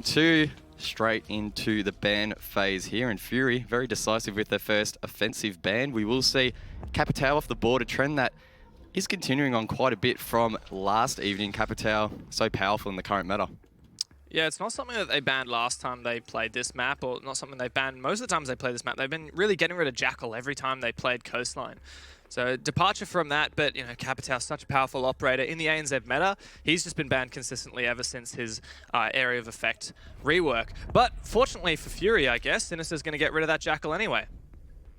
Two straight into the ban phase here, and Fury very decisive with their first offensive ban. We will see Capitao off the board, a trend that is continuing on quite a bit from last evening. Capitao so powerful in the current meta. Yeah, it's not something that they banned last time they played this map, or not something they banned most of the times they play this map. They've been really getting rid of Jackal every time they played Coastline. So departure from that, but Capitao, such a powerful operator in the ANZ meta. He's just been banned consistently ever since his area of effect rework. But fortunately for Fury, I guess, SiNister's going to get rid of that Jackal anyway.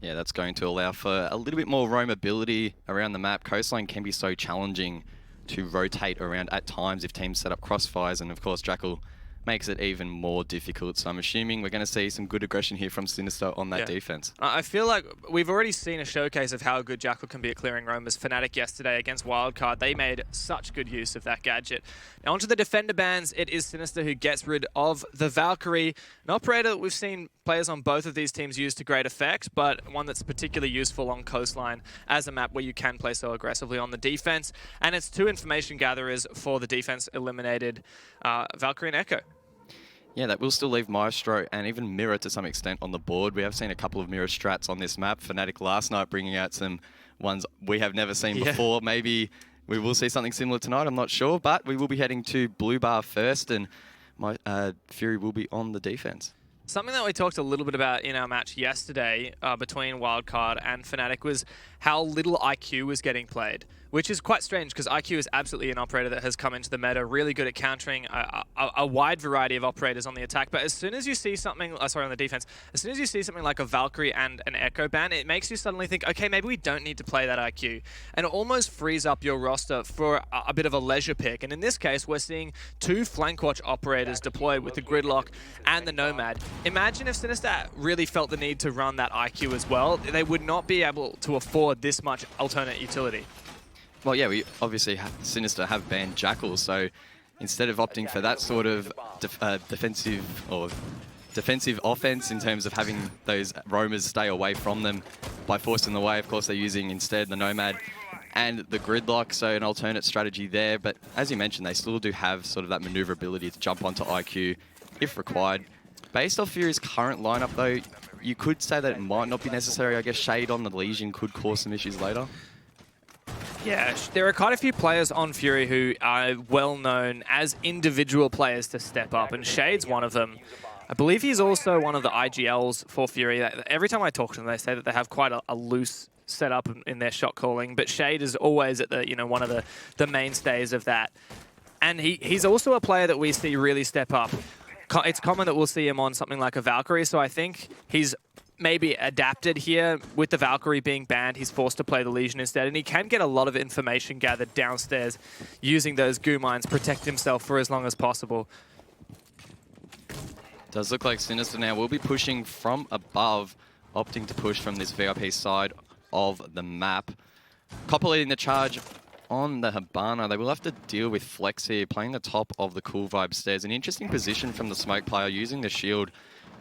Yeah, that's going to allow for a little bit more roamability around the map. Coastline can be so challenging to rotate around at times if teams set up crossfires, and of course Jackal makes it even more difficult. So I'm assuming we're going to see some good aggression here from SiNister on that defense. I feel like we've already seen a showcase of how good Jackal can be at clearing roamers. Fnatic yesterday against Wildcard, they made such good use of that gadget. Now onto the defender bans, it is SiNister who gets rid of the Valkyrie, an operator that we've seen players on both of these teams use to great effect, but one that's particularly useful on Coastline as a map where you can play so aggressively on the defense. And it's two information gatherers for the defense eliminated Valkyrie and Echo. Yeah, that will still leave Maestro and even Mirror to some extent on the board. We have seen a couple of Mirror strats on this map. Fnatic last night bringing out some ones we have never seen before. Maybe we will see something similar tonight, I'm not sure. But we will be heading to Blue Bar first, and Fury will be on the defense. Something that we talked a little bit about in our match yesterday between Wildcard and Fnatic was how little IQ was getting played, which is quite strange because IQ is absolutely an operator that has come into the meta, really good at countering a wide variety of operators on the attack. But as soon as you see something, on the defense, as soon as you see something like a Valkyrie and an Echo ban, it makes you suddenly think, okay, maybe we don't need to play that IQ. And it almost frees up your roster for a bit of a leisure pick. And in this case, we're seeing two flank watch operators deployed with the Gridlock and the Nomad. Imagine if SiNister really felt the need to run that IQ as well. They would not be able to afford this much alternate utility. Well, yeah, we obviously SiNister have banned Jackal, so instead of opting for that sort of defensive offense in terms of having those roamers stay away from them by forcing the way, of course they're using instead the Nomad and the Gridlock, so an alternate strategy there. But as you mentioned, they still do have sort of that maneuverability to jump onto IQ if required. Based off Fury's current lineup though, you could say that it might not be necessary. I guess Shade on the Legion could cause some issues later. Yeah, there are quite a few players on Fury who are well known as individual players to step up, and Shade's one of them. I believe he's also one of the IGLs for Fury. Every time I talk to them, they say that they have quite a loose setup in their shot calling, but Shade is always at the one of the mainstays of that. And he's also a player that we see really step up. It's common that we'll see him on something like a Valkyrie, so I think he's maybe adapted here. With the Valkyrie being banned, he's forced to play the Legion instead, and he can get a lot of information gathered downstairs using those goo mines, protect himself for as long as possible. Does look like SiNister now will be pushing from above, opting to push from this VIP side of the map. Copper leading the charge on the Hibana. They will have to deal with Flex here, playing the top of the Cool Vibe stairs. An interesting position from the smoke player, using the shield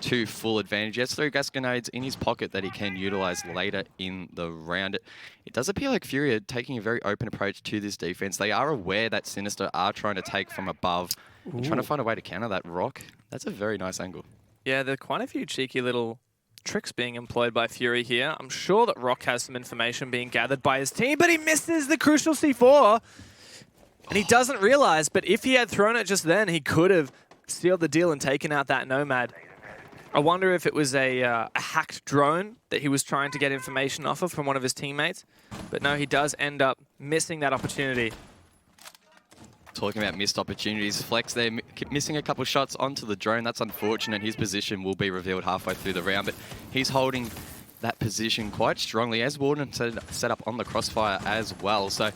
to full advantage. He has 3 gas grenades in his pocket that he can utilize later in the round. It does appear like Fury are taking a very open approach to this defense. They are aware that SiNister are trying to take from above and trying to find a way to counter that rock. That's a very nice angle. Yeah, there are quite a few cheeky little tricks being employed by Fury here. I'm sure that Rock has some information being gathered by his team, but he misses the crucial C4. And he doesn't realize, but if he had thrown it just then, he could have sealed the deal and taken out that Nomad. I wonder if it was a hacked drone that he was trying to get information off of from one of his teammates. But no, he does end up missing that opportunity. Talking about missed opportunities, Flex there missing a couple shots onto the drone. That's unfortunate. His position will be revealed halfway through the round, but he's holding that position quite strongly, as Warden set up on the crossfire as well. So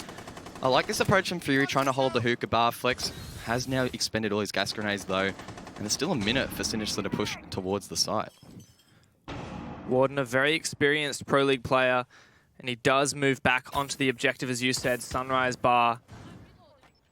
I like this approach from Fury, trying to hold the hookah bar. Flex has now expended all his gas grenades though, and there's still a minute for SiNister to push towards the site. Warden, a very experienced Pro League player, and he does move back onto the objective, as you said, Sunrise Bar.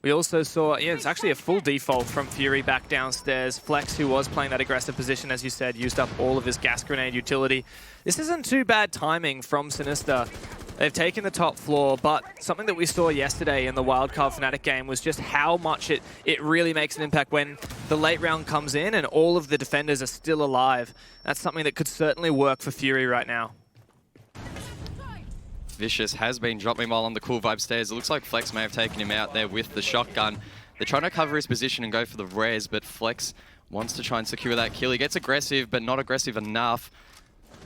We also saw, it's actually a full default from Fury back downstairs. Flex, who was playing that aggressive position, as you said, used up all of his gas grenade utility. This isn't too bad timing from SiNister. They've taken the top floor, but something that we saw yesterday in the Wildcard Fnatic game was just how much it really makes an impact when the late round comes in and all of the defenders are still alive. That's something that could certainly work for Fury right now. Vicious has been dropped meanwhile on the Cool Vibe stairs. It looks like Flex may have taken him out there with the shotgun. They're trying to cover his position and go for the res, but Flex wants to try and secure that kill. He gets aggressive, but not aggressive enough.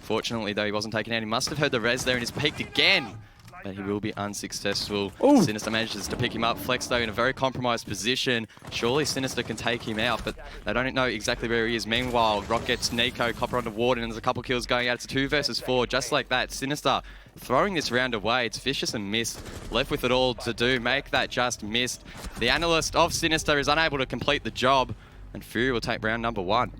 Fortunately, though, he wasn't taken out. He must have heard the res there and he's peeked again. But he will be unsuccessful. Ooh. SiNister manages to pick him up. Flex, though, in a very compromised position. Surely SiNister can take him out, but they don't know exactly where he is. Meanwhile, Rock gets Nico, Copper onto Warden, and there's a couple kills going out. It's 2 versus 4, just like that. SiNister throwing this round away. It's Vicious and Mist left with it all to do. Make that just Mist. The analyst of SiNister is unable to complete the job, and Fury will take round number 1.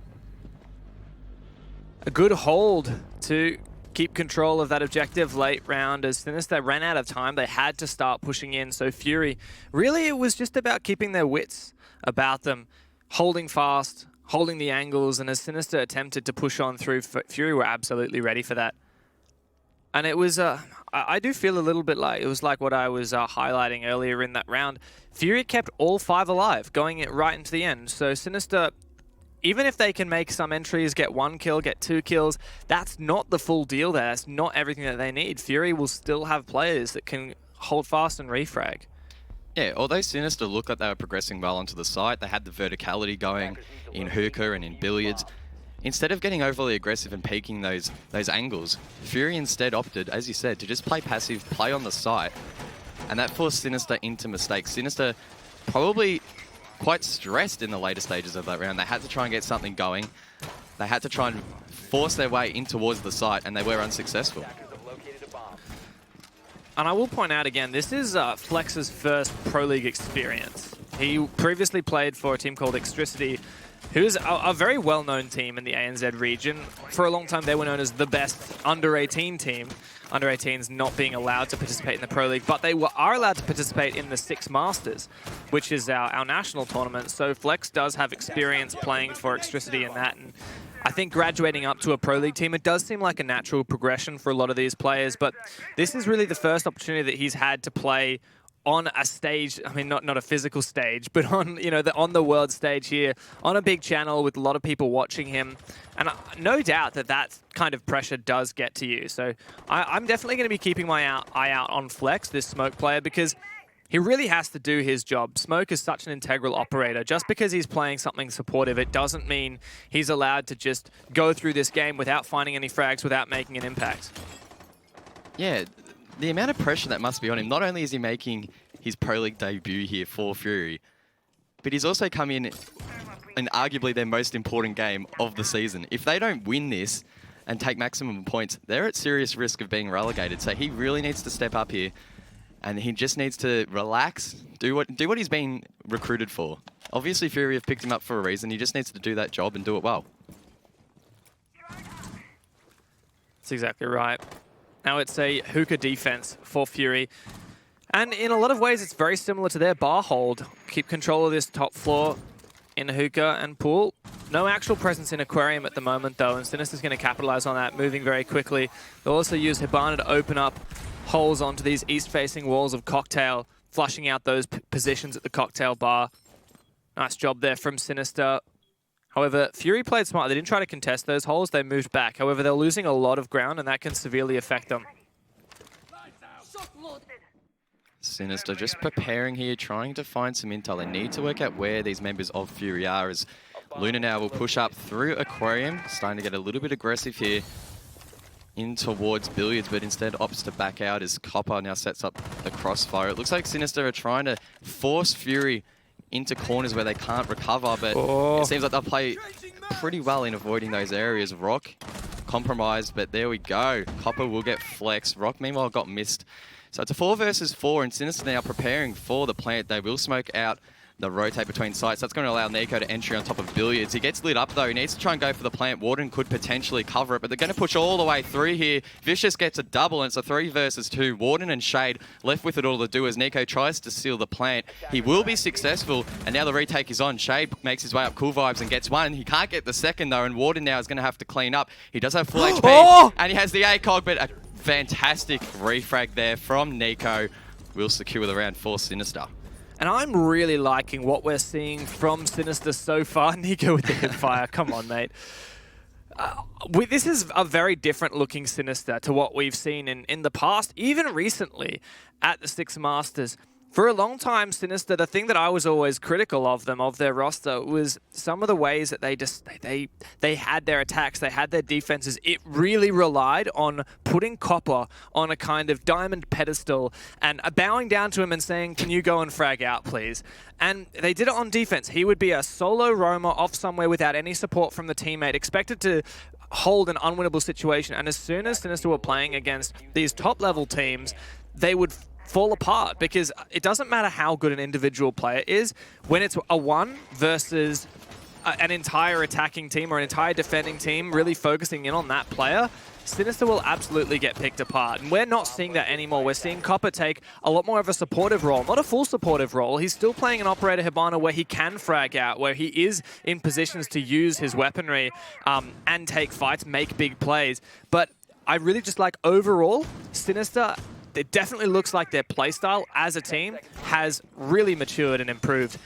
A good hold to keep control of that objective late round. As SiNister ran out of time, they had to start pushing in. So Fury, really it was just about keeping their wits about them, holding fast, holding the angles, and as SiNister attempted to push on through, Fury were absolutely ready for that. And it was, I do feel a little bit like, it was like what I was highlighting earlier in that round. Fury kept all 5 alive, going it right into the end. So SiNister, even if they can make some entries, get 1 kill, get 2 kills, that's not the full deal there. That's not everything that they need. Fury will still have players that can hold fast and refrag. Yeah, although SiNister looked like they were progressing well onto the site, they had the verticality going in hookah and in billiards. Instead of getting overly aggressive and peaking those angles, Fury instead opted, as you said, to just play passive, play on the site, and that forced SiNister into mistakes. SiNister probably quite stressed in the later stages of that round. They had to try and get something going. They had to try and force their way in towards the site, and they were unsuccessful. And I will point out again, this is Flex's first Pro League experience. He previously played for a team called Extricity, who's a very well-known team in the ANZ region. For a long time, they were known as the best under-18 team. Under-18s not being allowed to participate in the Pro League, but they are allowed to participate in the Six Masters, which is our national tournament. So Flex does have experience playing for Extricity in that. And I think graduating up to a Pro League team, it does seem like a natural progression for a lot of these players, but this is really the first opportunity that he's had to play on a stage, I mean, not a physical stage, but on, you know, on the world stage here, on a big channel with a lot of people watching him. And no doubt that kind of pressure does get to you. So I'm definitely going to be keeping my eye out on Flex, this Smoke player, because he really has to do his job. Smoke is such an integral operator. Just because he's playing something supportive, it doesn't mean he's allowed to just go through this game without finding any frags, without making an impact. Yeah. The amount of pressure that must be on him, not only is he making his Pro League debut here for Fury, but he's also come in arguably their most important game of the season. If they don't win this and take maximum points, they're at serious risk of being relegated. So he really needs to step up here, and he just needs to relax, do what he's been recruited for. Obviously, Fury have picked him up for a reason. He just needs to do that job and do it well. That's exactly right. Now it's a hookah defense for Fury. And in a lot of ways, it's very similar to their bar hold. Keep control of this top floor in hookah and pool. No actual presence in aquarium at the moment, though, and SiNister's going to capitalize on that, moving very quickly. They'll also use Hibana to open up holes onto these east-facing walls of Cocktail, flushing out those positions at the Cocktail bar. Nice job there from SiNister. However, Fury played smart. They didn't try to contest those holes. They moved back. However, they're losing a lot of ground, and that can severely affect them. SiNister just preparing here, trying to find some intel. They need to work out where these members of Fury are, as Luna now will push up through Aquarium, starting to get a little bit aggressive here in towards Billiards, but instead opts to back out as Copper now sets up the crossfire. It looks like SiNister are trying to force Fury into corners where they can't recover, but it seems like they'll play pretty well in avoiding those areas. Rock compromised, but there we go. Copper will get flexed. Rock, meanwhile, got missed. So it's a 4 versus 4, and SiNister now preparing for the plant. They will smoke out the rotate between sites. That's going to allow Nico to entry on top of Billiards. He gets lit up, though. He needs to try and go for the plant. Warden could potentially cover it, but they're going to push all the way through here. Vicious gets a double, and it's a 3 versus 2. Warden and Shade left with it all to do as Nico tries to steal the plant. He will be successful, and now the retake is on. Shade makes his way up Cool Vibes and gets one. He can't get the second, though, and Warden now is going to have to clean up. He does have full HP, and he has the ACOG, but a fantastic refrag there from Nico. Will secure the round for SiNister. And I'm really liking what we're seeing from SiNister so far. Nico with the hipfire. Come on, mate. This is a very different looking SiNister to what we've seen in the past, even recently at the Six Masters. For a long time, SiNister, the thing that I was always critical of them, of their roster, was some of the ways that they had their attacks, they had their defenses. It really relied on putting Copper on a kind of diamond pedestal and bowing down to him and saying, can you go and frag out, please? And they did it on defense. He would be a solo roamer off somewhere without any support from the teammate, expected to hold an unwinnable situation. And as soon as SiNister were playing against these top-level teams, they would fall apart, because it doesn't matter how good an individual player is when it's a one versus an entire attacking team or an entire defending team really focusing in on that player. SiNister will absolutely get picked apart, and we're not seeing that anymore. We're seeing Copper take a lot more of a supportive role, not a full supportive role. He's still playing an Operator Hibana where he can frag out, where he is in positions to use his weaponry and take fights, make big plays. But I really just like overall, SiNister, it definitely looks like their playstyle as a team has really matured and improved.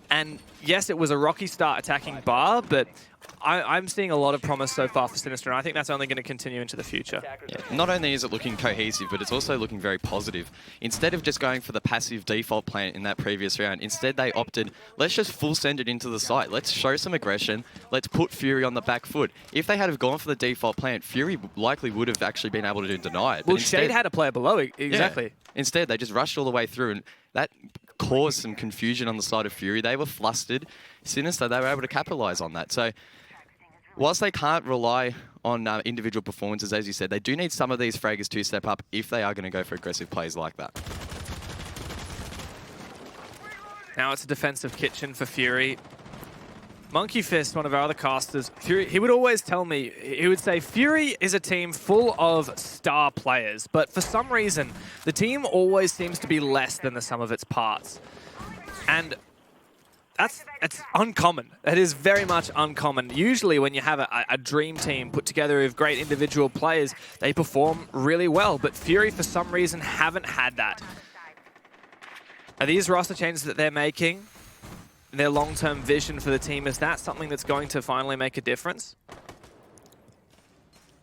And yes, it was a rocky start attacking Bar, but I'm seeing a lot of promise so far for SiNister, and I think that's only going to continue into the future. Yeah. Not only is it looking cohesive, but it's also looking very positive. Instead of just going for the passive default plant in that previous round, instead they opted, let's just full send it into the site. Let's show some aggression. Let's put Fury on the back foot. If they had have gone for the default plant, Fury likely would have actually been able to deny it. Well, Shade had a player below, exactly. Yeah. Instead, they just rushed all the way through, and that caused some confusion on the side of Fury. They were flustered. SiNister, they were able to capitalize on that. So whilst they can't rely on individual performances, as you said, they do need some of these fraggers to step up if they are going to go for aggressive plays like that. Now it's a defensive kitchen for Fury. Monkey Fist, one of our other casters, Fury, he would always tell me, he would say, Fury is a team full of star players, but for some reason, the team always seems to be less than the sum of its parts. And it's uncommon. It is very much uncommon. Usually when you have a dream team put together of great individual players, they perform really well, but Fury for some reason haven't had that. Are these roster changes that they're making, their long-term vision for the team, is that something that's going to finally make a difference?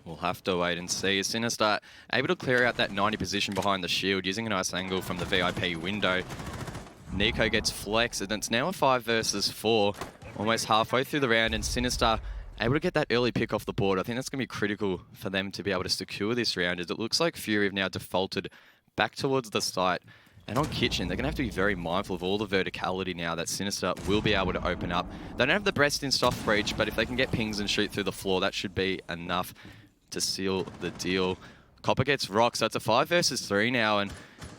We'll have to wait and see. SiNister able to clear out that 90 position behind the shield using a nice angle from the VIP window. Nico gets flexed, and it's now a 5 versus 4, almost halfway through the round, and SiNister able to get that early pick off the board. I think that's going to be critical for them to be able to secure this round, as it looks like Fury have now defaulted back towards the site. And on Kitchen, they're going to have to be very mindful of all the verticality now that SiNister will be able to open up. They don't have the breast in soft breach, but if they can get pings and shoot through the floor, that should be enough to seal the deal. Copper gets rocked, so it's a 5 versus 3 now, and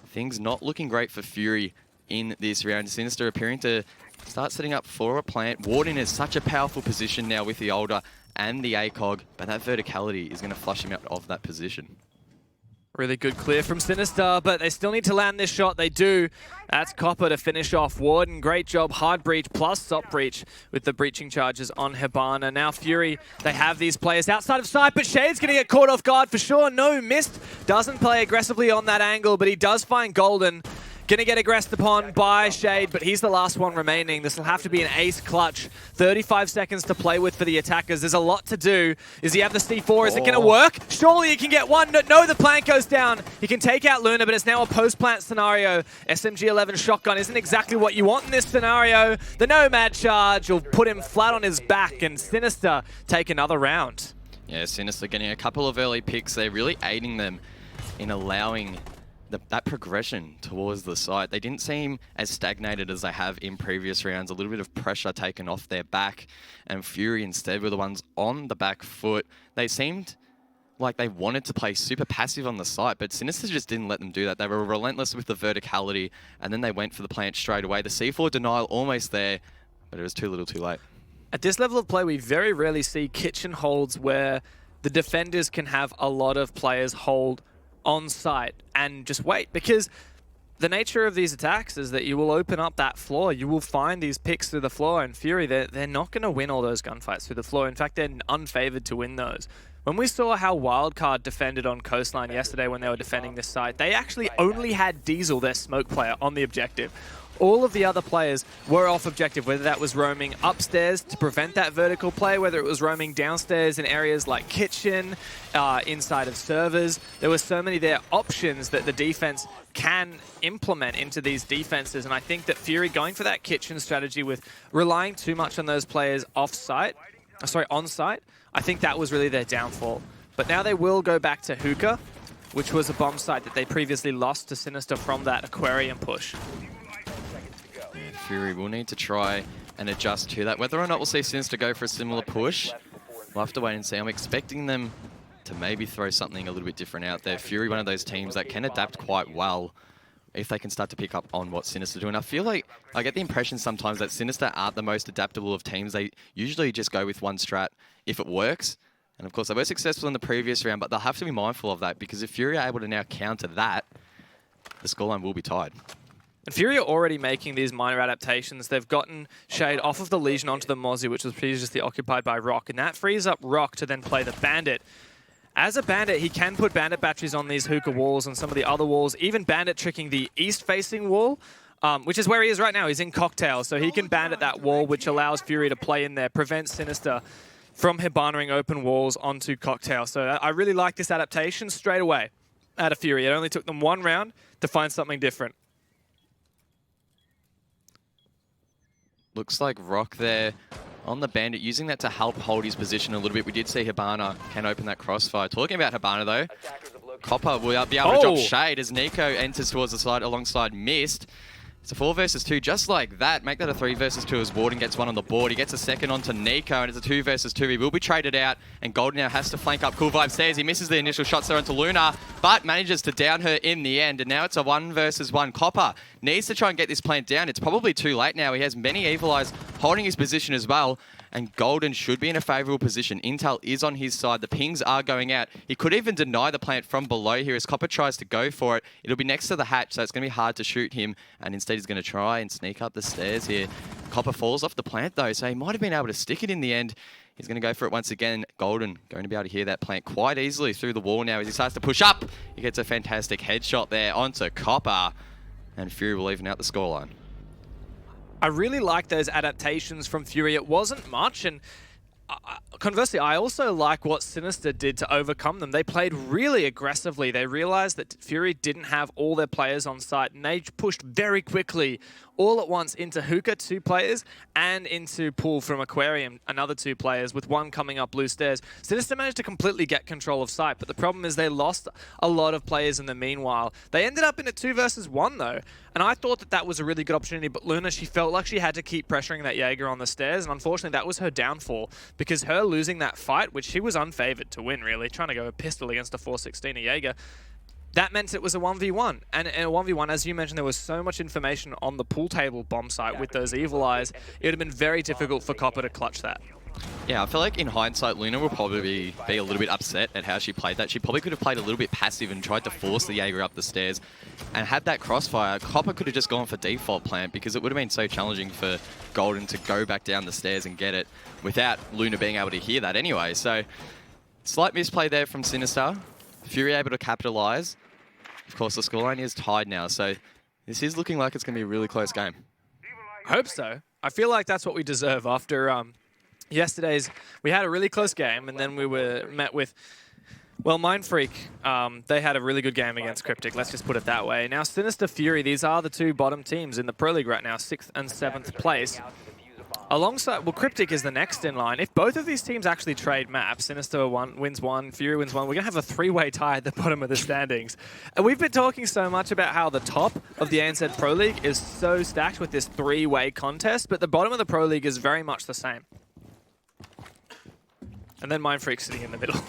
things not looking great for Fury in this round. SiNister appearing to start setting up for a plant. Warden is such a powerful position now with the Older and the ACOG, but that verticality is going to flush him out of that position. Really good clear from SiNister, but they still need to land this shot. They do. That's Copper to finish off Warden. Great job. Hard breach plus stop breach with the breaching charges on Hibana. Now Fury, they have these players outside of sight, but Shade's going to get caught off guard for sure. No, missed. Doesn't play aggressively on that angle, but he does find Golden. Going to get aggressed upon by Shade, but he's the last one remaining. This will have to be an ace clutch. 35 seconds to play with for the attackers. There's a lot to do. Does he have the C4? Is it going to work? Surely he can get one. No, the plant goes down. He can take out Luna, but it's now a post-plant scenario. SMG-11 shotgun isn't exactly what you want in this scenario. The Nomad charge will put him flat on his back, and SiNister take another round. Yeah, SiNister getting a couple of early picks. They're really aiding them in allowing that progression towards the site. They didn't seem as stagnated as they have in previous rounds. A little bit of pressure taken off their back, and Fury instead were the ones on the back foot. They seemed like they wanted to play super passive on the site, but SiNister just didn't let them do that. They were relentless with the verticality, and then they went for the plant straight away. The C4 denial almost there, but it was too little too late. At this level of play, we very rarely see kitchen holds where the defenders can have a lot of players hold on site and just wait, because the nature of these attacks is that you will open up that floor. You will find these picks through the floor, and Fury, they're not going to win all those gunfights through the floor. In fact, they're unfavored to win those. When we saw how Wildcard defended on Coastline yesterday when they were defending this site, they actually only had Diesel, their smoke player, on the objective. All of the other players were off objective, whether that was roaming upstairs to prevent that vertical play, whether it was roaming downstairs in areas like kitchen, inside of servers. There were so many there options that the defense can implement into these defenses, and I think that Fury going for that kitchen strategy with relying too much on those players on-site, I think that was really their downfall. But now they will go back to Hookah, which was a bomb site that they previously lost to SiNister from that aquarium push. Fury will need to try and adjust to that. Whether or not we'll see SiNister go for a similar push, we'll have to wait and see. I'm expecting them to maybe throw something a little bit different out there. Fury, one of those teams that can adapt quite well if they can start to pick up on what SiNister do. And I feel like I get the impression sometimes that SiNister aren't the most adaptable of teams. They usually just go with one strat if it works. And of course, they were successful in the previous round, but they'll have to be mindful of that, because if Fury are able to now counter that, the scoreline will be tied. And Fury are already making these minor adaptations. They've gotten Shade off of the Legion onto the Mozzie, which was previously occupied by Rock, and that frees up Rock to then play the Bandit. As a Bandit, he can put Bandit batteries on these Hookah walls and some of the other walls, even Bandit tricking the east-facing wall, which is where he is right now. He's in Cocktail, so he can Bandit that wall, which allows Fury to play in there, prevents SiNister from Hibanaing open walls onto Cocktail. So I really like this adaptation straight away out of Fury. It only took them one round to find something different. Looks like Rock there on the Bandit, using that to help hold his position a little bit. We did see Hibana can open that crossfire. Talking about Hibana though, Copper will be able to drop Shade as Nico enters towards the side alongside Mist. It's a 4 versus 2 just like that. Make that a 3 versus 2 as Warden gets one on the board. He gets a second onto Nico, and it's a 2 versus 2. He will be traded out, and Golden now has to flank up Cool Vibe stairs. He misses the initial shots there onto Luna, but manages to down her in the end, and now it's a 1 versus 1. Copper needs to try and get this plant down. It's probably too late now. He has many Evil Eyes holding his position as well, and Golden should be in a favourable position. Intel is on his side. The pings are going out. He could even deny the plant from below here as Copper tries to go for it. It'll be next to the hatch, so it's going to be hard to shoot him, and instead he's going to try and sneak up the stairs here. Copper falls off the plant though, so he might have been able to stick it in the end. He's going to go for it once again. Golden going to be able to hear that plant quite easily through the wall now as he starts to push up. He gets a fantastic headshot there onto Copper, and Fury will even out the scoreline. I really like those adaptations from Fury. It wasn't much, and conversely, I also like what SiNister did to overcome them. They played really aggressively. They realized that Fury didn't have all their players on site, and they pushed very quickly all at once into Hookah, 2 players, and into Pool from Aquarium, another 2 players, with one coming up blue stairs. SiNister managed to completely get control of site, but the problem is they lost a lot of players in the meanwhile. They ended up in a 2 versus 1 though, and I thought that that was a really good opportunity, but Luna, she felt like she had to keep pressuring that Jaeger on the stairs, and unfortunately that was her downfall, because her losing that fight, which she was unfavored to win really, trying to go a pistol against a 416 Jaeger, that meant it was a 1v1. And in a 1v1, as you mentioned, there was so much information on the pool table bomb site with those Evil Eyes, it would have been very difficult for Copper to clutch that. Yeah, I feel like in hindsight, Luna will probably be a little bit upset at how she played that. She probably could have played a little bit passive and tried to force the Jaeger up the stairs. And had that crossfire, Copper could have just gone for default plant, because it would have been so challenging for Golden to go back down the stairs and get it without Luna being able to hear that anyway. So, slight misplay there from SiNister. Fury able to capitalize. Of course, the scoreline is tied now, so this is looking like it's going to be a really close game. I hope so. I feel like that's what we deserve after yesterday's. We had a really close game, and then we were met with, well, Mindfreak. They had a really good game against Cryptic, let's just put it that way. Now, SiNister Fury, these are the 2 bottom teams in the Pro League right now, 6th and 7th place. Alongside, well, Cryptic is the next in line. If both of these teams actually trade maps, SiNister wins 1, Fury wins 1, we're going to have a 3-way tie at the bottom of the standings. And we've been talking so much about how the top of the ANZ Pro League is so stacked with this 3-way contest, but the bottom of the Pro League is very much the same. And then Mindfreak sitting in the middle.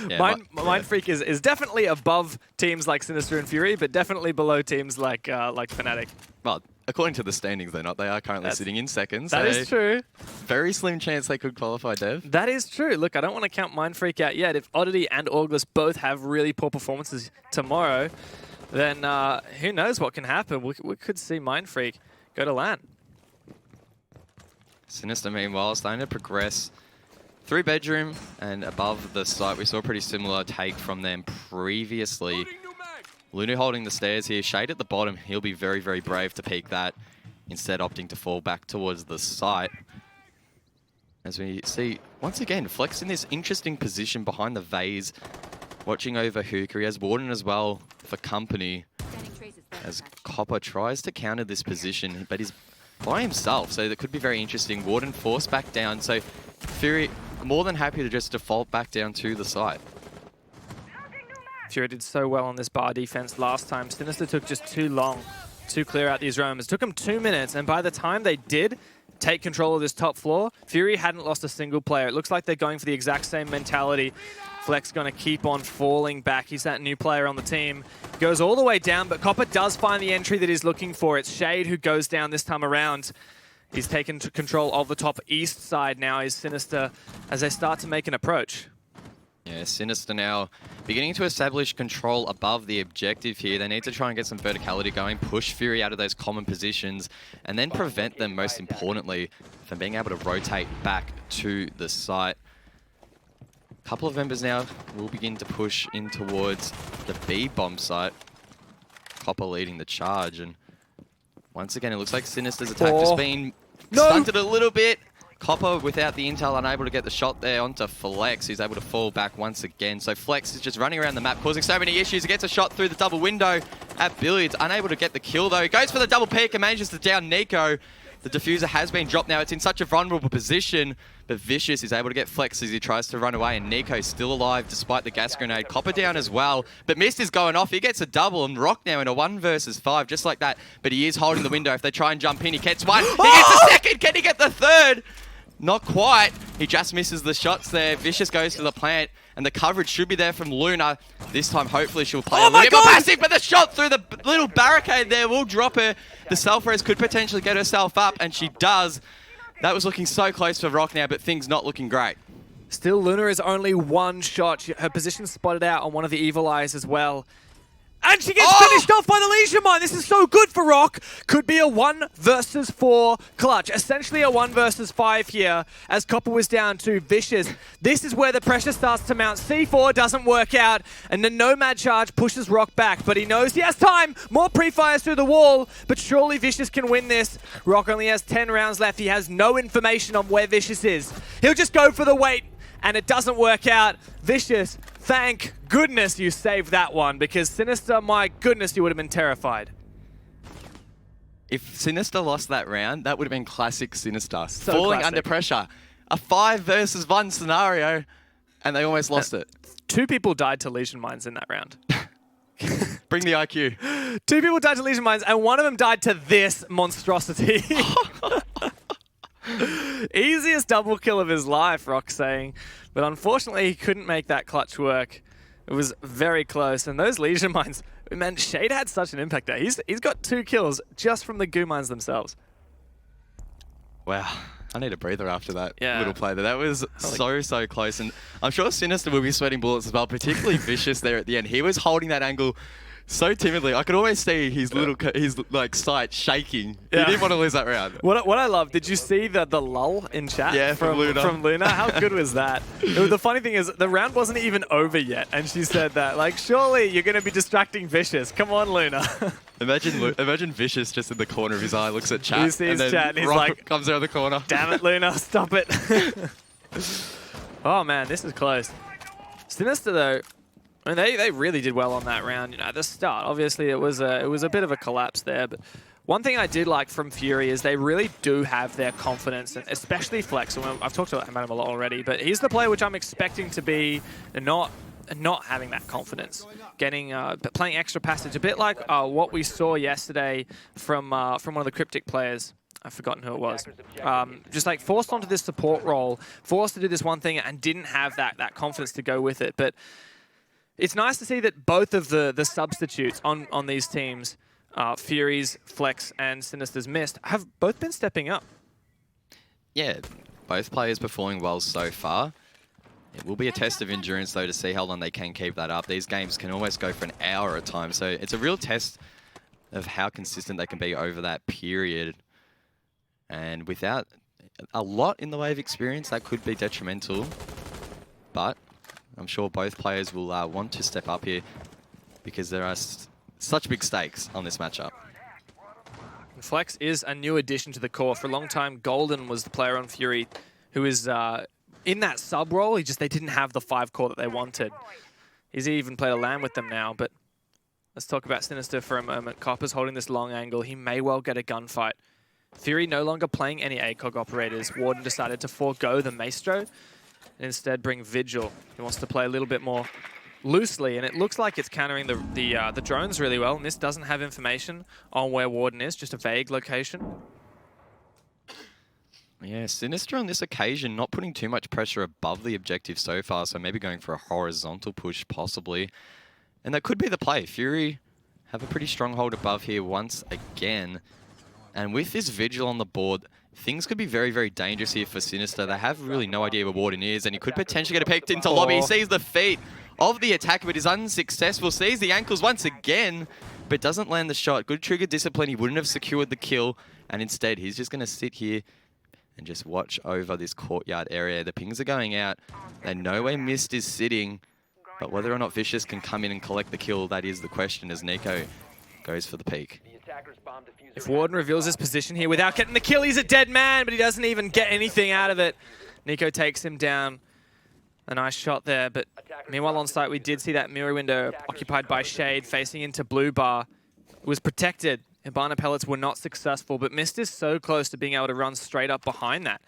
Yeah, Mindfreak is definitely above teams like SiNister and Fury, but definitely below teams like Fnatic. Well, according to the standings, they're not. They are currently sitting in second. That is true. Very slim chance they could qualify, Dev. That is true. Look, I don't want to count Mindfreak out yet. If Oddity and August both have really poor performances tomorrow, then who knows what can happen. We could see Mind Freak go to LAN. SiNister, meanwhile, starting to progress through bedroom and above the site. We saw a pretty similar take from them previously. Luna holding the stairs here. Shade at the bottom. He'll be very, very brave to peek that, instead opting to fall back towards the site. As we see, once again, Flex in this interesting position behind the vase, watching over Hookah. He has Warden as well for company, as Copper tries to counter this position, but he's by himself, so that could be very interesting. Warden forced back down, so Fury more than happy to just default back down to the site. Fury did so well on this bar defense last time. SiNister took just too long to clear out these roams. It took them 2 minutes, and by the time they did take control of this top floor, Fury hadn't lost a single player. It looks like they're going for the exact same mentality. Flex going to keep on falling back. He's that new player on the team. Goes all the way down, but Copper does find the entry that he's looking for. It's Shade who goes down this time around. He's taken control of the top east side now. Is SiNister as they start to make an approach. Yeah, SiNister now beginning to establish control above the objective here. They need to try and get some verticality going, push Fury out of those common positions, and then prevent them, most importantly, from being able to rotate back to the site. A couple of members now will begin to push in towards the B bomb site. Copper leading the charge, and once again, it looks like SiNister's attack just been stunted a little bit. Copper, without the intel, unable to get the shot there onto Flex, who's able to fall back once again. So Flex is just running around the map, causing so many issues. He gets a shot through the double window at Billiards, unable to get the kill though. He goes for the double peek and manages to down Nico. The diffuser has been dropped now. It's in such a vulnerable position, but Vicious is able to get Flex as he tries to run away, and Nico's still alive despite the gas grenade. Copper down as well, but Mist is going off. He gets a double, and Rock now in a 1 versus 5, just like that. But he is holding the window. If they try and jump in, he gets one. He gets a second. Can he get the third? Not quite. He just misses the shots there. Vicious goes to the plant, and the coverage should be there from Luna. This time, hopefully, she'll play a little bit more passive, but the shot through the little barricade there will drop her. The self-res could potentially get herself up, and she does. That was looking so close for Rock now, but things not looking great. Still, Luna is only 1 shot. Her position spotted out on one of the Evil Eyes as well. And she gets finished off by the Leisure Mine. This is so good for Rock. Could be a 1 versus 4 clutch. Essentially a 1 versus 5 here as Copper was down to Vicious. This is where the pressure starts to mount. C4 doesn't work out, and the Nomad charge pushes Rock back, but he knows he has time. More pre-fires through the wall, but surely Vicious can win this. Rock only has 10 rounds left. He has no information on where Vicious is. He'll just go for the wait, and it doesn't work out. Vicious, thank goodness you saved that one, because SiNister, my goodness, you would have been terrified. If SiNister lost that round, that would have been classic SiNister. So falling classic. under pressure. A 5 versus 1 scenario, and they almost lost it. 2 people died to Legion Mines in that round. Bring the IQ. 2 people died to Legion Mines, and one of them died to this monstrosity. Easiest double kill of his life, Rock saying. But unfortunately, he couldn't make that clutch work. It was very close. And those Legion Mines, man, Shade had such an impact there. He's got 2 kills just from the goo mines themselves. Wow. I need a breather after that Yeah. little play there. That was so close. And I'm sure SiNister will be sweating bullets as well, particularly Vicious there at the end. He was holding that angle so timidly. I could always see his like sight shaking. Yeah. He didn't want to lose that round. What I love, did you see the lull in chat? Yeah, from Luna. From Luna? How good was that? The funny thing is, the round wasn't even over yet, and she said that. Like, surely you're going to be distracting Vicious. Come on, Luna. Imagine Vicious just in the corner of his eye looks at chat. He sees and then chat and he's Rock like, comes around the corner. Damn it, Luna, stop it. Oh man, this is close. SiNister though, I mean, they really did well on that round. You know, at the start, obviously it was a bit of a collapse there, but one thing I did like from Fury is they really do have their confidence, and especially Flex. And I've talked about him a lot already, but he's the player which I'm expecting to be not having that confidence, playing extra passage, a bit like what we saw yesterday from one of the Cryptic players. I've forgotten who it was. Just like forced onto this support role, forced to do this one thing, and didn't have that confidence to go with it. But it's nice to see that both of the substitutes on these teams, Fury's, Flex, and SiNister's Mist, have both been stepping up. Yeah, both players performing well so far. It will be a test of endurance, though, to see how long they can keep that up. These games can almost go for an hour at a time, so it's a real test of how consistent they can be over that period. And without a lot in the way of experience, that could be detrimental. But I'm sure both players will want to step up here because there are such big stakes on this matchup. Flex is a new addition to the core. For a long time, Golden was the player on Fury who is in that sub role. They didn't have the 5 core that they wanted. He's even played a LAN with them now, but let's talk about SiNister for a moment. Copper's holding this long angle. He may well get a gunfight. Fury no longer playing any ACOG operators. Warden decided to forego the Maestro and instead bring Vigil. He wants to play a little bit more loosely, and it looks like it's countering the drones really well, and this doesn't have information on where Warden is, just a vague location. Yeah, SiNister on this occasion not putting too much pressure above the objective so far, so maybe going for a horizontal push possibly. And that could be the play. Fury have a pretty strong hold above here once again. And with this Vigil on the board, things could be very, very dangerous here for SiNister. They have really no idea where Warden is, and he could potentially get picked into lobby. He sees the feet of the attacker, but is unsuccessful. Sees the ankles once again, but doesn't land the shot. Good trigger discipline. He wouldn't have secured the kill, and instead he's just going to sit here and just watch over this courtyard area. The pings are going out. They know where Mist is sitting, but whether or not Vicious can come in and collect the kill, that is the question as Nico goes for the peek. If Warden reveals his position here without getting the kill, he's a dead man, but he doesn't even get anything out of it. Nico takes him down. A nice shot there, but meanwhile on site we did see that mirror window occupied by Shade facing into Blue Bar. It was protected. Hibana pellets were not successful, but Mist is so close to being able to run straight up behind that.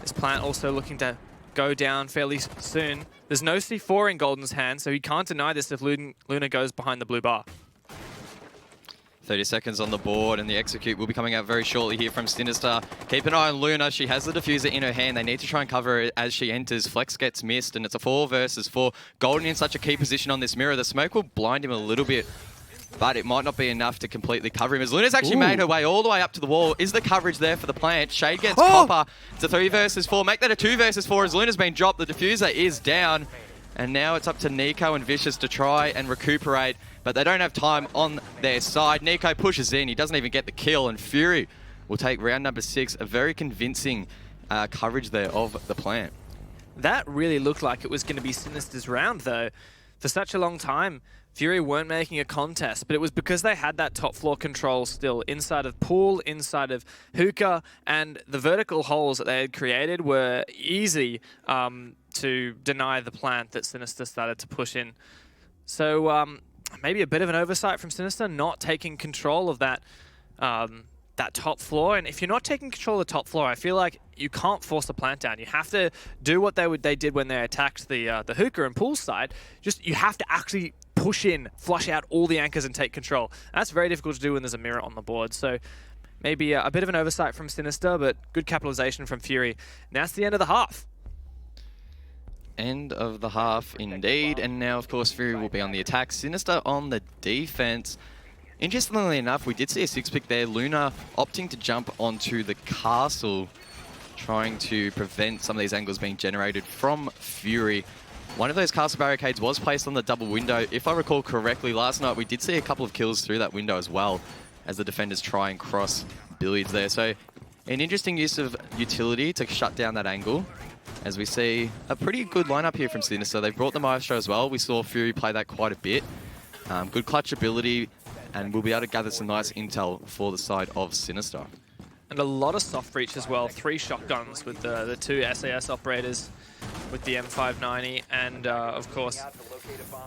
This plant also looking to go down fairly soon. There's no C4 in Golden's hand, so he can't deny this if Luna goes behind the Blue Bar. 30 seconds on the board, and the execute will be coming out very shortly here from SiNister. Keep an eye on Luna. She has the diffuser in her hand. They need to try and cover it as she enters. Flex gets missed, and it's a 4 versus 4. Golden in such a key position on this mirror. The smoke will blind him a little bit, but it might not be enough to completely cover him. As Luna's actually made her way all the way up to the wall. Is the coverage there for the plant? Shade gets Copper. It's a 3 versus 4. Make that a 2 versus 4 as Luna's been dropped. The diffuser is down. And now it's up to Nico and Vicious to try and recuperate, but they don't have time on their side. Nico pushes in. He doesn't even get the kill, and Fury will take round number 6. A very convincing coverage there of the plant. That really looked like it was going to be SiNister's round, though. For such a long time, Fury weren't making a contest, but it was because they had that top floor control still inside of Pool, inside of Hookah, and the vertical holes that they had created were easy to deny the plant that SiNister started to push in. So maybe a bit of an oversight from SiNister, not taking control of that that top floor. And if you're not taking control of the top floor, I feel like you can't force the plant down. You have to do what they did when they attacked the Hookah and Pool side. Just you have to actually push in, flush out all the anchors and take control. That's very difficult to do when there's a mirror on the board. So maybe a bit of an oversight from SiNister, but good capitalization from Fury. And that's the end of the half. End of the half indeed, and now of course Fury will be on the attack. SiNister on the defense. Interestingly enough, we did see a 6-pick there. Luna opting to jump onto the castle, trying to prevent some of these angles being generated from Fury. One of those castle barricades was placed on the double window. If I recall correctly, last night we did see a couple of kills through that window as well, as the defenders try and cross billiards there. So an interesting use of utility to shut down that angle, as we see a pretty good lineup here from SiNister. They've brought the Maestro as well. We saw Fury play that quite a bit. Good clutch ability, and we'll be able to gather some nice intel for the side of SiNister. And a lot of soft breach as well. 3 shotguns with the 2 SAS operators with the M590, and of course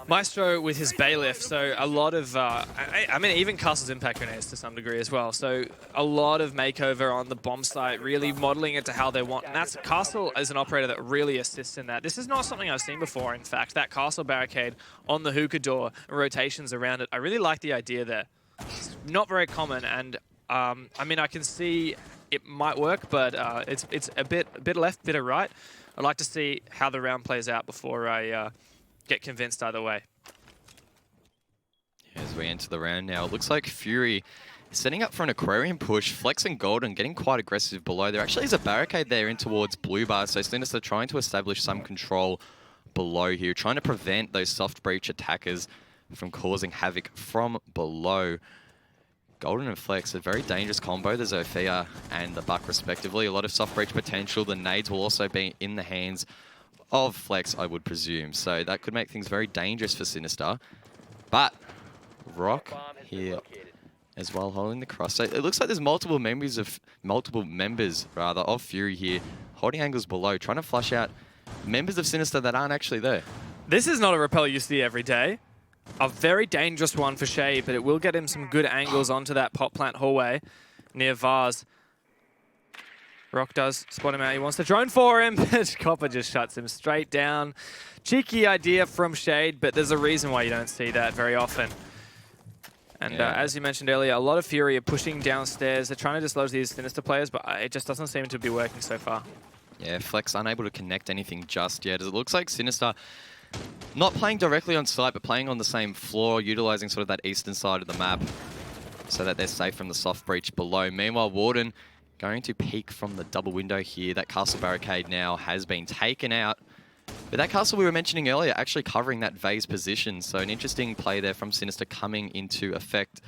Maestro with his bailiff. So a lot of, I mean, even Castle's impact grenades to some degree as well. So a lot of makeover on the bomb site, really modeling it to how they want. And that's Castle as an operator that really assists in that. This is not something I've seen before. In fact, that Castle barricade on the Hookah door, rotations around it. I really like the idea there. It's not very common, and I mean, I can see it might work, but it's a bit left, bit of right. I'd like to see how the round plays out before I get convinced either way. As we enter the round now, it looks like Fury setting up for an aquarium push. Flex and Golden getting quite aggressive below. There actually is a barricade there in towards blue bar, so SiNister trying to establish some control below here, trying to prevent those soft breach attackers from causing havoc from below. Golden and Flex, a very dangerous combo, the Zofia and the Buck respectively. A lot of soft breach potential. The nades will also be in the hands of Flex, I would presume. So that could make things very dangerous for SiNister. But Rock here as well, holding the cross. So it looks like there's multiple members of Fury here, holding angles below, trying to flush out members of SiNister that aren't actually there. This is not a rappel you see every day. A very dangerous one for Shade, but it will get him some good angles onto that pot plant hallway near Vars. Rock does spot him out. He wants the drone for him, but Copper just shuts him straight down. Cheeky idea from Shade, but there's a reason why you don't see that very often. And as you mentioned earlier, a lot of Fury are pushing downstairs. They're trying to dislodge these SiNister players, but it just doesn't seem to be working so far. Yeah, Flex unable to connect anything just yet, as it looks like SiNister not playing directly on site, but playing on the same floor, utilizing sort of that eastern side of the map so that they're safe from the soft breach below. Meanwhile, Warden going to peek from the double window here. That castle barricade now has been taken out. But that castle we were mentioning earlier actually covering that vase position. So an interesting play there from SiNister coming into effect.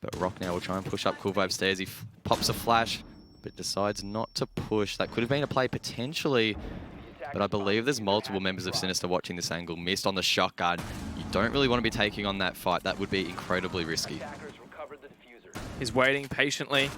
But Rock now will try and push up Cool Vibe stairs. He pops a flash, but decides not to push. That could have been a play potentially. But I believe there's multiple members of SiNister watching this angle. Missed on the shotgun. You don't really want to be taking on that fight. That would be incredibly risky. He's waiting patiently.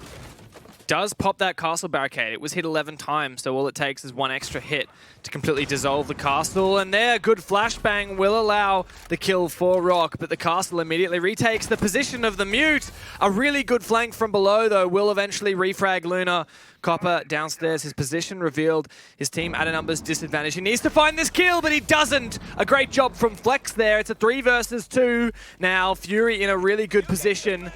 Does pop that castle barricade. It was hit 11 times, so all it takes is one extra hit to completely dissolve the castle. And there, good flashbang will allow the kill for Rock, but the castle immediately retakes the position of the Mute. A really good flank from below, though, will eventually refrag Luna. Copper downstairs, his position revealed, his team at a numbers disadvantage. He needs to find this kill, but he doesn't. A great job from Flex there. It's a 3 versus 2. Now, Fury in a really good position.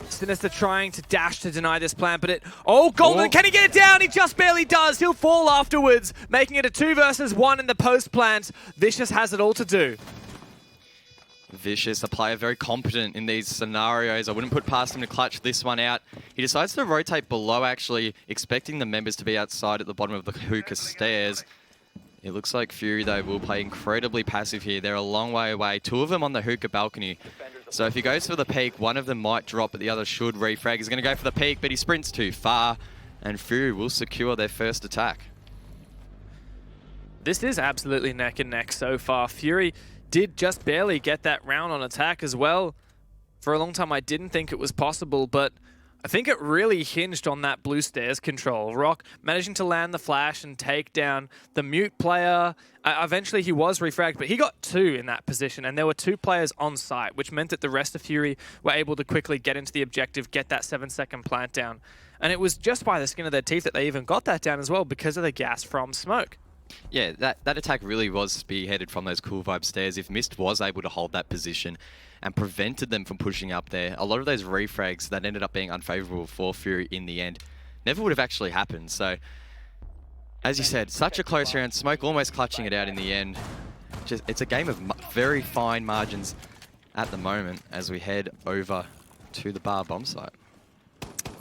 SiNister trying to dash to deny this plan, but oh, Golden, can he get it down? He just barely does. He'll fall afterwards, making it a 2 versus 1 in the post plant. Vicious has it all to do. Vicious, a player very competent in these scenarios. I wouldn't put past him to clutch this one out. He decides to rotate below, actually, expecting the members to be outside at the bottom of the hookah stairs. It looks like Fury, though, will play incredibly passive here. They're a long way away. 2 of them on the hookah balcony. So if he goes for the peak, one of them might drop, but the other should refrag. He's going to go for the peak, but he sprints too far, and Fury will secure their first attack. This is absolutely neck and neck so far. Fury did just barely get that round on attack as well. For a long time, I didn't think it was possible, but I think it really hinged on that blue stairs control. Rock managing to land the flash and take down the Mute player. Eventually he was refragged, but he got 2 in that position, and there were 2 players on site, which meant that the rest of Fury were able to quickly get into the objective, get that 7-second plant down. And it was just by the skin of their teeth that they even got that down as well because of the gas from smoke. Yeah, that attack really was spearheaded from those Cool Vibe stairs. If Mist was able to hold that position and prevented them from pushing up there, a lot of those refrags that ended up being unfavorable for Fury in the end never would have actually happened. So, as you said, such a close round. Smoke almost clutching it out in the end. It's a game of very fine margins at the moment as we head over to the bar bomb site.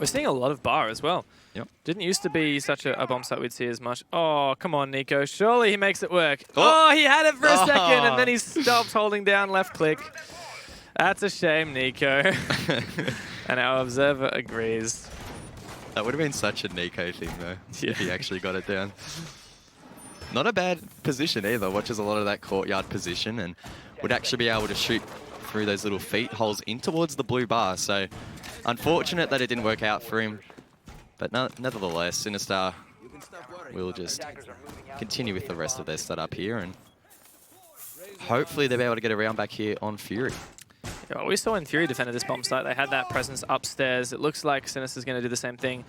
We're seeing a lot of bar as well. Yep. Didn't used to be such a bomb site we'd see as much. Oh, come on, Nico. Surely he makes it work. Oh, he had it for a second, and then he stopped holding down left click. That's a shame, Nico. And our observer agrees. That would have been such a Nico thing, though, yeah. if he actually got it down. Not a bad position either. Watches a lot of that courtyard position and would actually be able to shoot through those little feet holes in towards the blue bar. So, unfortunate that it didn't work out for him. But nevertheless, SiNister will just continue with the rest of their setup here, and hopefully they'll be able to get a round back here on Fury. Yeah, well, we saw when Fury defended this bomb site, they had that presence upstairs. It looks like SiNister's going to do the same thing.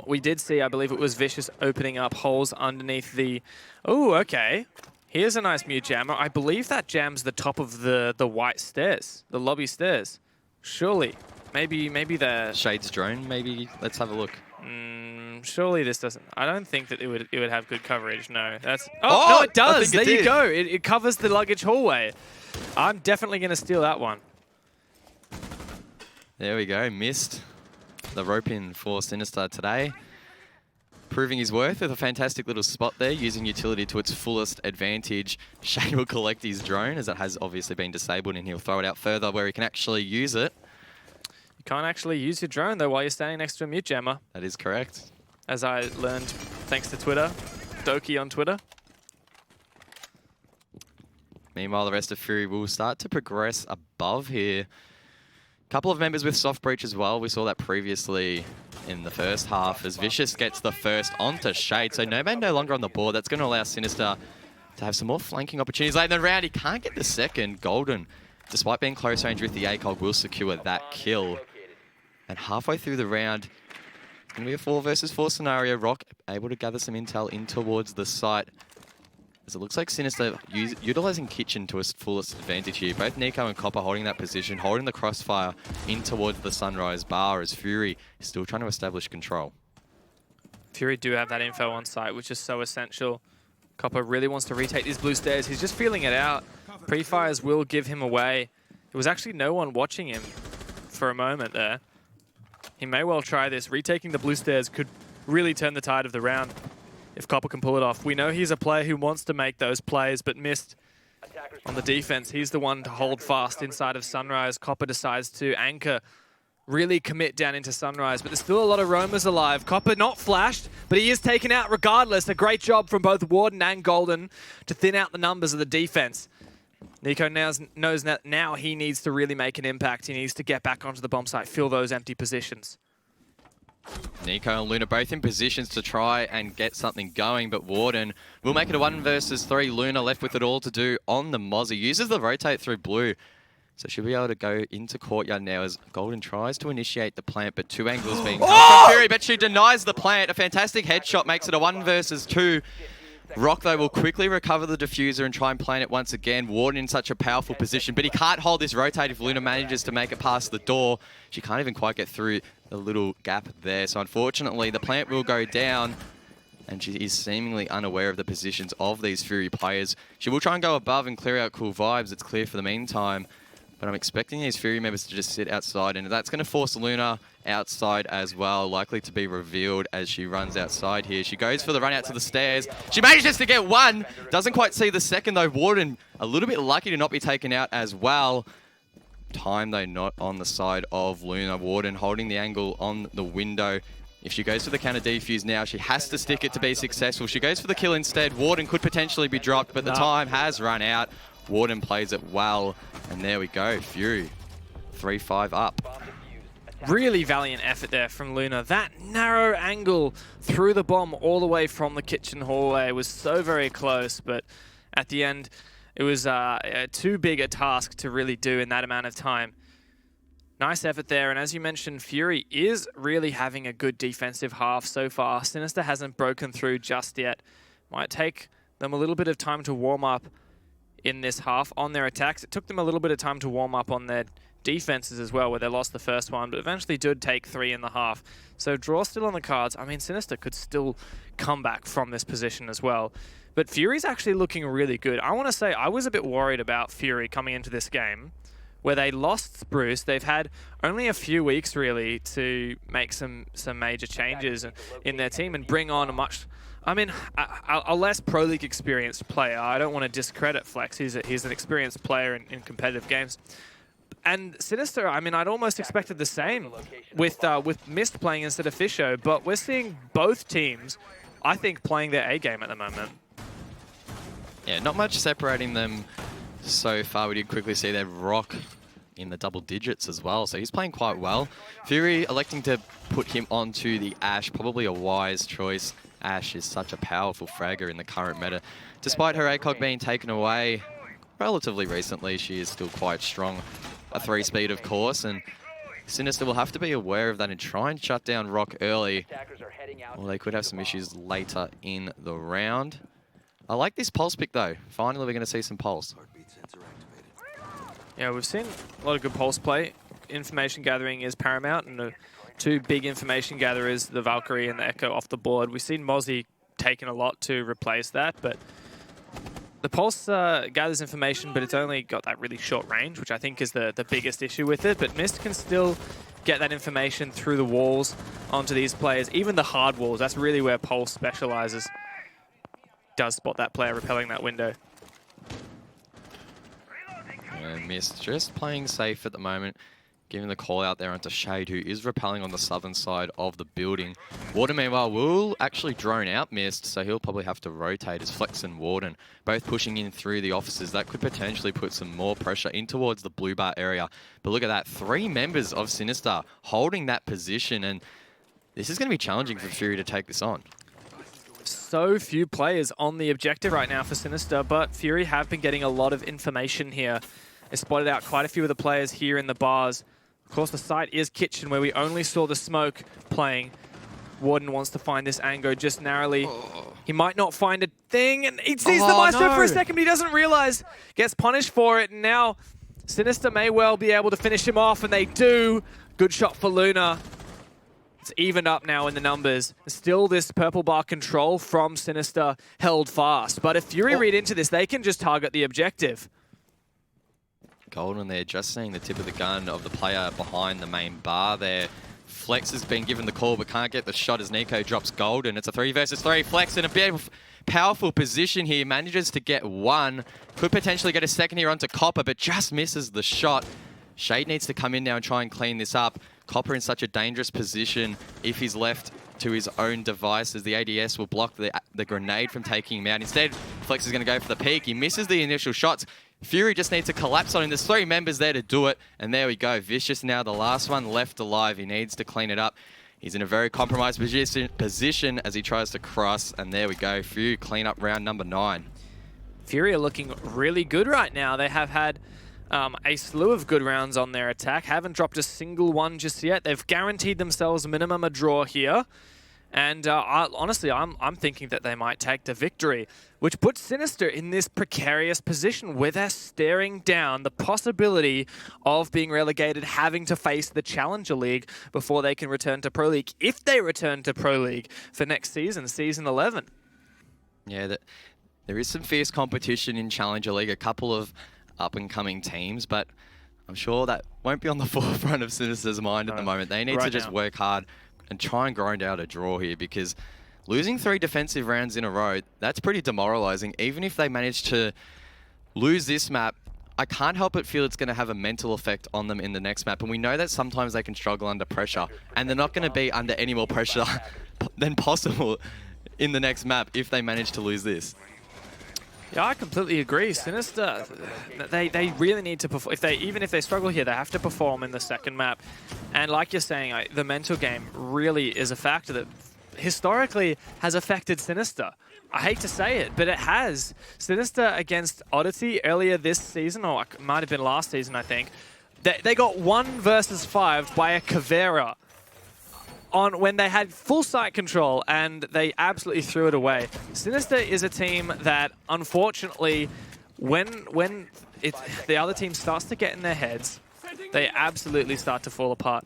We did see, I believe it was Vicious opening up holes underneath the... Oh, okay. Here's a nice Mute jammer. I believe that jams the top of the white stairs, the lobby stairs. Surely. Maybe the... Shade's drone, maybe. Let's have a look. Surely this doesn't... I don't think that it would have good coverage, no. That's... Oh, no, it does! There you go! It covers the luggage hallway. I'm definitely going to steal that one. There we go, missed. the rope in for SiNister today. Proving his worth with a fantastic little spot there, using utility to its fullest advantage. Shane will collect his drone, as it has obviously been disabled, and he'll throw it out further where he can actually use it. You can't actually use your drone, though, while you're standing next to a mute jammer. That is correct. As I learned thanks to Twitter. Doki on Twitter. Meanwhile, the rest of Fury will start to progress above here. Couple of members with soft breach as well. We saw that previously in the first half as Vicious gets the first onto Shade. So Nomad no longer on the board. That's going to allow SiNister to have some more flanking opportunities late in the round. He can't get the second. Golden, despite being close range with the ACOG, will secure that kill. And halfway through the round, it's going to be a 4 versus 4 scenario. Rock able to gather some intel in towards the site. As it looks like SiNister utilising Kitchen to its fullest advantage here. Both Nico and Copper holding that position, holding the crossfire in towards the Sunrise bar as Fury is still trying to establish control. Fury do have that info on site, which is so essential. Copper really wants to retake these blue stairs. He's just feeling it out. Pre-fires will give him away. There was actually no one watching him for a moment there. He may well try this. Retaking the blue stairs could really turn the tide of the round if Copper can pull it off. We know he's a player who wants to make those plays, but missed on the defense. He's the one to hold fast inside of Sunrise. Copper decides to anchor, really commit down into Sunrise, but there's still a lot of roamers alive. Copper not flashed, but he is taken out regardless. A great job from both Warden and Golden to thin out the numbers of the defense. Nico knows that now he needs to really make an impact. He needs to get back onto the bomb site, fill those empty positions. Nico and Luna both in positions to try and get something going, but Warden will make it a 1 versus 3. Luna left with it all to do on the Mozzie. Uses the rotate through blue, so she'll be able to go into courtyard now as Golden tries to initiate the plant, but 2 angles being come from Fury, but she denies the plant. A fantastic headshot makes it a 1 versus 2. Rock, though, will quickly recover the diffuser and try and plant it once again. Warden in such a powerful position, but he can't hold this rotate if Luna manages to make it past the door. She can't even quite get through the little gap there. So unfortunately, the plant will go down, and she is seemingly unaware of the positions of these Fury players. She will try and go above and clear out cool vibes. It's clear for the meantime, but I'm expecting these Fury members to just sit outside, and that's going to force Luna outside as well, likely to be revealed as she runs outside here. She goes for the run out to the stairs. She manages to get one. Doesn't quite see the second, though. Warden a little bit lucky to not be taken out as well. Time, though, not on the side of Luna. Warden holding the angle on the window. If she goes for the counter defuse now, she has to stick it to be successful. She goes for the kill instead. Warden could potentially be dropped, but the time has run out. Warden plays it well, and there we go. Fury 3-5 up. Really valiant effort there from Luna. That narrow angle through the bomb all the way from the kitchen hallway was so very close, but at the end, it was too big a task to really do in that amount of time. Nice effort there, and as you mentioned, Fury is really having a good defensive half so far. SiNister hasn't broken through just yet. Might take them a little bit of time to warm up in this half on their attacks. It took them a little bit of time to warm up on their defenses as well, where they lost the first one, but eventually did take 3 in the half. So draw still on the cards. I mean, SiNister could still come back from this position as well. But Fury's actually looking really good. I want to say I was a bit worried about Fury coming into this game, where they lost Bruce. They've had only a few weeks really to make some major changes in their team and bring on a less Pro League experienced player. I don't want to discredit Flex. He's an experienced player in competitive games. And SiNister, I mean, I'd almost expected the same with Mist playing instead of Fisho, but we're seeing both teams, I think, playing their A game at the moment. Yeah, not much separating them so far. We did quickly see that Rock in the double digits as well, so he's playing quite well. Fury electing to put him onto the Ashe, probably a wise choice. Ashe is such a powerful fragger in the current meta. Despite her ACOG being taken away relatively recently, she is still quite strong. A 3-speed, of course, and SiNister will have to be aware of that and try and shut down Rock early. Or they could have some issues later in the round. I like this pulse pick, though. Finally, we're going to see some pulse. Yeah, we've seen a lot of good pulse play. Information gathering is paramount, and the 2 big information gatherers, the Valkyrie and the Echo, off the board. We've seen Mozzie taking a lot to replace that, but the pulse gathers information, but it's only got that really short range, which I think is the biggest issue with it. But Mist can still get that information through the walls onto these players. Even the hard walls, that's really where Pulse specializes. Does spot that player repelling that window. Missed, just playing safe at the moment, giving the call out there onto Shade, who is repelling on the southern side of the building. Warden, meanwhile, will actually drone out Mist, so he'll probably have to rotate as Flex and Warden, both pushing in through the offices. That could potentially put some more pressure in towards the blue bar area. But look at that, 3 members of SiNister holding that position, and this is going to be challenging for Fury to take this on. So few players on the objective right now for SiNister, but Fury have been getting a lot of information here. They spotted out quite a few of the players here in the bars. Of course, the site is Kitchen, where we only saw the smoke playing. Warden wants to find this Ango just narrowly. Oh. He might not find a thing, and he sees the Maestro for a second, but he doesn't realize. Gets punished for it, and now SiNister may well be able to finish him off, and they do. Good shot for Luna. It's evened up now in the numbers. Still this purple bar control from SiNister held fast. But if Fury read into this, they can just target the objective. Golden there, just seeing the tip of the gun of the player behind the main bar there. Flex has been given the call, but can't get the shot as Nico drops Golden. It's a 3 versus 3. Flex in a bit of powerful position here. Manages to get 1. Could potentially get a second here onto Copper, but just misses the shot. Shade needs to come in now and try and clean this up. Copper in such a dangerous position if he's left to his own devices. The ADS will block the grenade from taking him out. Instead, Flex is going to go for the peek. He misses the initial shots. Fury just needs to collapse on him. There's 3 members there to do it. And there we go. Vicious now the last one left alive. He needs to clean it up. He's in a very compromised position as he tries to cross. And there we go. Fury clean up round number 9. Fury are looking really good right now. They have had a slew of good rounds on their attack. Haven't dropped a single one just yet. They've guaranteed themselves minimum a draw here. And honestly, I'm thinking that they might take the victory, which puts SiNister in this precarious position where they're staring down the possibility of being relegated, having to face the Challenger League before they can return to Pro League, if they return to Pro League for next season, Season 11. Yeah, there is some fierce competition in Challenger League, a couple of up-and-coming teams, but I'm sure that won't be on the forefront of SiNister's mind at the moment. They need to just work hard and try and grind out a draw here, because losing 3 defensive rounds in a row, that's pretty demoralizing. Even if they manage to lose this map, I can't help but feel it's going to have a mental effect on them in the next map. And we know that sometimes they can struggle under pressure, and they're not going to be under any more pressure than possible in the next map if they manage to lose this. Yeah, I completely agree. SiNister, they really need to perform. Even if they struggle here, they have to perform in the second map. And like you're saying, the mental game really is a factor that historically has affected SiNister. I hate to say it, but it has. SiNister against Oddity earlier this season, or it might have been last season, I think. They got 1 versus 5 by a Caveira when they had full site control, and they absolutely threw it away. SiNister is a team that, unfortunately, when the other team starts to get in their heads, they absolutely start to fall apart.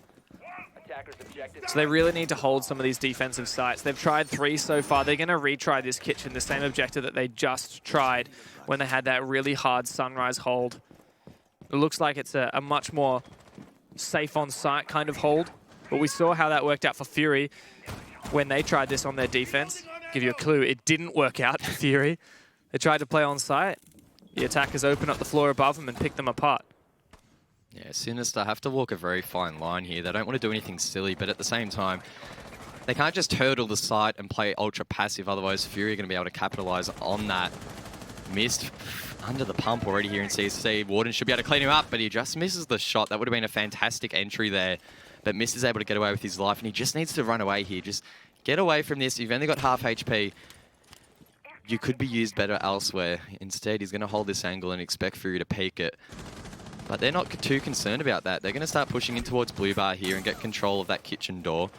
So they really need to hold some of these defensive sites. They've tried 3 so far. They're going to retry this Kitchen, the same objective that they just tried when they had that really hard Sunrise hold. It looks like it's a much more safe on site kind of hold. But we saw how that worked out for Fury when they tried this on their defense. Give you a clue, it didn't work out for Fury. They tried to play on site. The attackers open up the floor above them and pick them apart. Yeah, SiNister have to walk a very fine line here. They don't want to do anything silly, but at the same time, they can't just hurdle the site and play ultra passive. Otherwise, Fury are going to be able to capitalize on that. Missed under the pump already here in CSC. Warden should be able to clean him up, but he just misses the shot. That would have been a fantastic entry there. But Mist is able to get away with his life, and he just needs to run away here. Just get away from this. You've only got half HP. You could be used better elsewhere. Instead, he's going to hold this angle and expect Fury to peek it. But they're not too concerned about that. They're going to start pushing in towards Blue Bar here and get control of that kitchen door.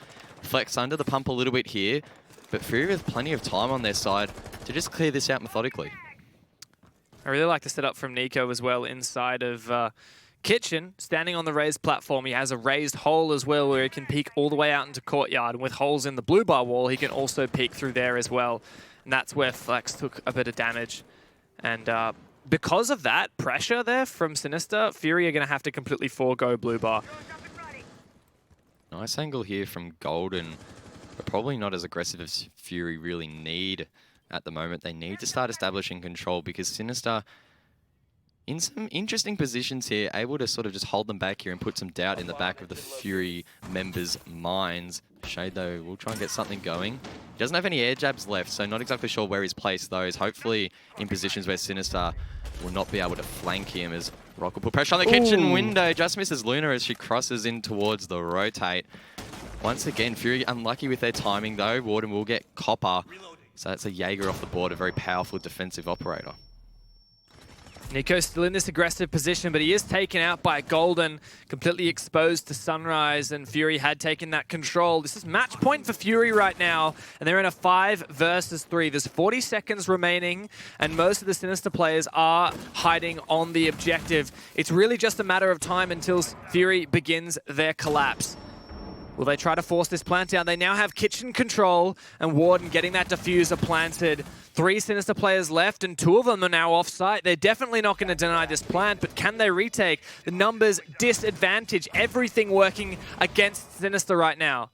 Flex under the pump a little bit here, but Fury with plenty of time on their side to just clear this out methodically. I really like the setup from Nico as well inside of Kitchen, standing on the raised platform. He has a raised hole as well where he can peek all the way out into courtyard. And with holes in the blue bar wall, he can also peek through there as well. And that's where Flex took a bit of damage. And because of that pressure there from SiNister, Fury are going to have to completely forego blue bar. Nice angle here from Golden, but probably not as aggressive as Fury really need at the moment. They need to start establishing control because SiNister, in some interesting positions here, able to sort of just hold them back here and put some doubt in the back of the Fury members' minds. Shade, though, will try and get something going. He doesn't have any air jabs left, so not exactly sure where he's placed those. Hopefully in positions where SiNister will not be able to flank him, as Rock will put pressure on the kitchen window. Just misses Luna as she crosses in towards the rotate. Once again, Fury unlucky with their timing, though. Warden will get Copper. So that's a Jaeger off the board, a very powerful defensive operator. Nico's still in this aggressive position, but he is taken out by Golden, completely exposed to Sunrise, and Fury had taken that control. This is match point for Fury right now, and they're in a 5 versus 3. There's 40 seconds remaining, and most of the SiNister players are hiding on the objective. It's really just a matter of time until Fury begins their collapse. Will they try to force this plant down? They now have kitchen control, and Warden getting that diffuser planted. 3 SiNister players left, and 2 of them are now off-site. They're definitely not going to deny this plant, but can they retake? The numbers disadvantage, everything working against SiNister right now.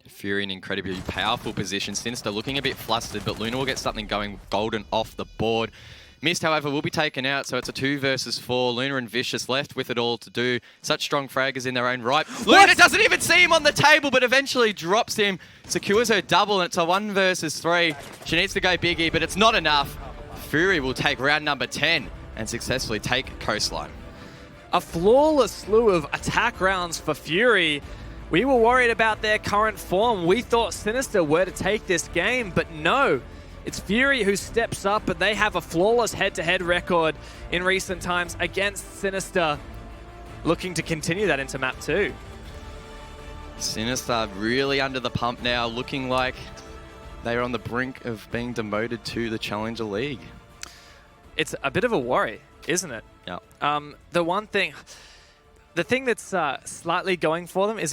Fury in incredibly powerful position. SiNister looking a bit flustered, but Luna will get something going. Golden off the board. Missed, however, will be taken out, so it's a 2 versus 4. Luna and Vicious left with it all to do. Such strong fraggers in their own right. Luna doesn't even see him on the table, but eventually drops him, secures her double, and it's a 1 versus 3. She needs to go biggie, but it's not enough. Fury will take round number 10 and successfully take Coastline. A flawless slew of attack rounds for Fury. We were worried about their current form. We thought SiNister were to take this game, but no. It's Fury who steps up, but they have a flawless head-to-head record in recent times against SiNister, looking to continue that into Map 2. SiNister really under the pump now, looking like they're on the brink of being demoted to the Challenger League. It's a bit of a worry, isn't it? Yeah. The thing that's slightly going for them is